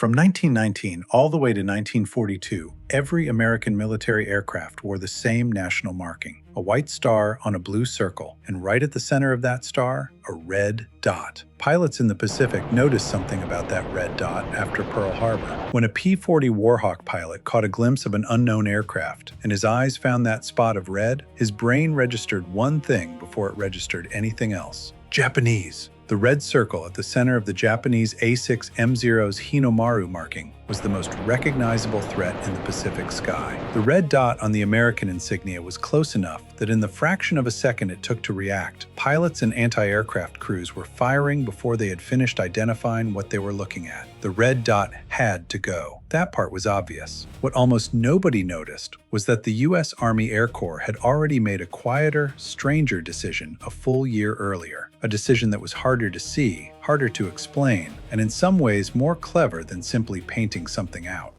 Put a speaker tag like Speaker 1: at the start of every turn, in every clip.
Speaker 1: From 1919 all the way to 1942, every American military aircraft wore the same national marking, a white star on a blue circle, and right at the center of that star, a red dot. Pilots in the Pacific noticed something about that red dot after Pearl Harbor. When a P-40 Warhawk pilot caught a glimpse of an unknown aircraft and his eyes found that spot of red, his brain registered one thing before it registered anything else: Japanese. The red circle at the center of the Japanese A6M0's Hinomaru marking was the most recognizable threat in the Pacific sky. The red dot on the American insignia was close enough that in the fraction of a second it took to react, pilots and anti-aircraft crews were firing before they had finished identifying what they were looking at. The red dot had to go. That part was obvious. What almost nobody noticed was that the U.S. Army Air Corps had already made a quieter, stranger decision a full year earlier. A decision that was harder to see, harder to explain, and in some ways more clever than simply painting something out.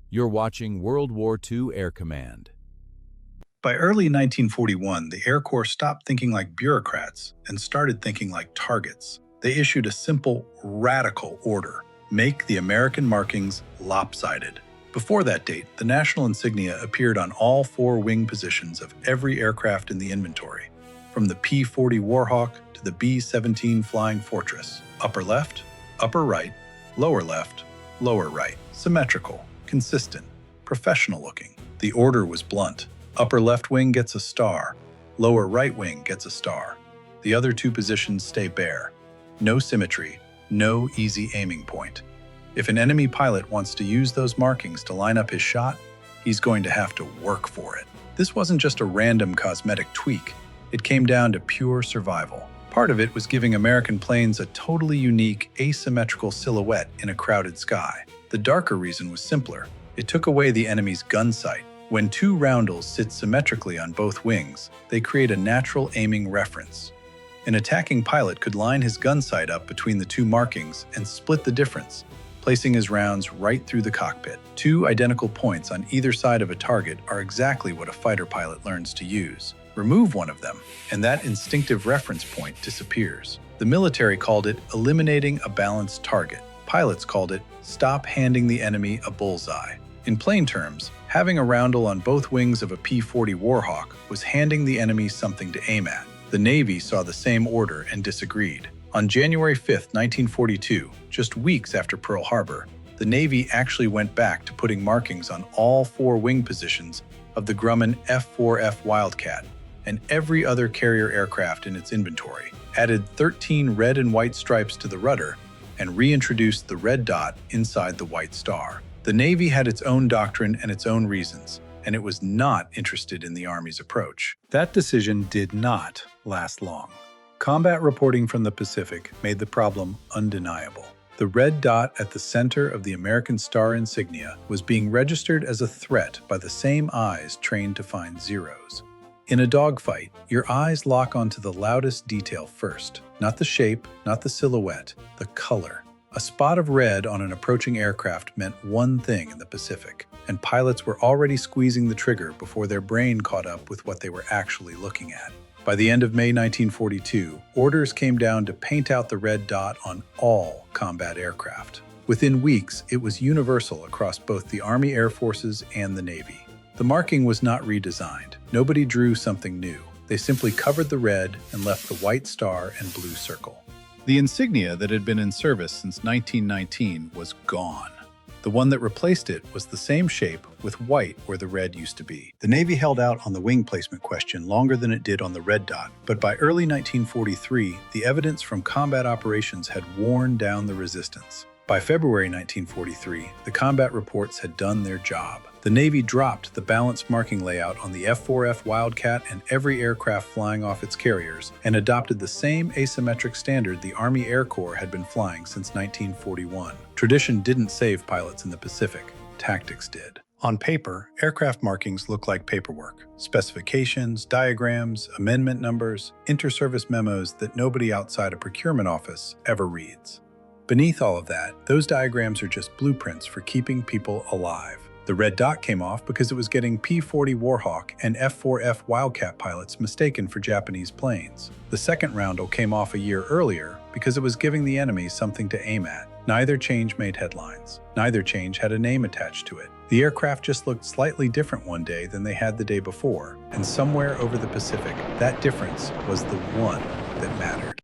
Speaker 2: You're watching World War II Air Command.
Speaker 1: By early 1941, the Air Corps stopped thinking like bureaucrats and started thinking like targets. They issued a simple, radical order: make the American markings lopsided. Before that date, the national insignia appeared on all four wing positions of every aircraft in the inventory, from the P-40 Warhawk to the B-17 Flying Fortress. Upper left, upper right, lower left, lower right. Symmetrical, consistent, professional looking. The order was blunt. Upper left wing gets a star, lower right wing gets a star. The other two positions stay bare. No symmetry, no easy aiming point. If an enemy pilot wants to use those markings to line up his shot, he's going to have to work for it. This wasn't just a random cosmetic tweak. It came down to pure survival. Part of it was giving American planes a totally unique, asymmetrical silhouette in a crowded sky. The darker reason was simpler. It took away the enemy's gun sight. When two roundels sit symmetrically on both wings, they create a natural aiming reference. An attacking pilot could line his gun sight up between the two markings and split the difference, placing his rounds right through the cockpit. Two identical points on either side of a target are exactly what a fighter pilot learns to use. Remove one of them, and that instinctive reference point disappears. The military called it eliminating a balanced target. Pilots called it stop handing the enemy a bullseye. In plain terms, having a roundel on both wings of a P-40 Warhawk was handing the enemy something to aim at. The Navy saw the same order and disagreed. On January 5, 1942, just weeks after Pearl Harbor, the Navy actually went back to putting markings on all four wing positions of the Grumman F-4F Wildcat and every other carrier aircraft in its inventory, added 13 red and white stripes to the rudder, and reintroduced the red dot inside the white star. The Navy had its own doctrine and its own reasons, and it was not interested in the Army's approach. That decision did not last long. Combat reporting from the Pacific made the problem undeniable. The red dot at the center of the American star insignia was being registered as a threat by the same eyes trained to find zeros. In a dogfight, your eyes lock onto the loudest detail first. Not the shape, not the silhouette, the color. A spot of red on an approaching aircraft meant one thing in the Pacific, and pilots were already squeezing the trigger before their brain caught up with what they were actually looking at. By the end of May 1942, orders came down to paint out the red dot on all combat aircraft. Within weeks, it was universal across both the Army Air Forces and the Navy. The marking was not redesigned. Nobody drew something new. They simply covered the red and left the white star and blue circle. The insignia that had been in service since 1919 was gone. The one that replaced it was the same shape with white where the red used to be. The Navy held out on the wing placement question longer than it did on the red dot, but by early 1943, the evidence from combat operations had worn down the resistance. By February 1943, the combat reports had done their job. The Navy dropped the balanced marking layout on the F-4F Wildcat and every aircraft flying off its carriers, and adopted the same asymmetric standard the Army Air Corps had been flying since 1941. Tradition didn't save pilots in the Pacific. Tactics did. On paper, aircraft markings look like paperwork. Specifications, diagrams, amendment numbers, inter-service memos that nobody outside a procurement office ever reads. Beneath all of that, those diagrams are just blueprints for keeping people alive. The red dot came off because it was getting P-40 Warhawk and F-4F Wildcat pilots mistaken for Japanese planes. The second roundel came off a year earlier because it was giving the enemy something to aim at. Neither change made headlines. Neither change had a name attached to it. The aircraft just looked slightly different one day than they had the day before, and somewhere over the Pacific, that difference was the one that mattered.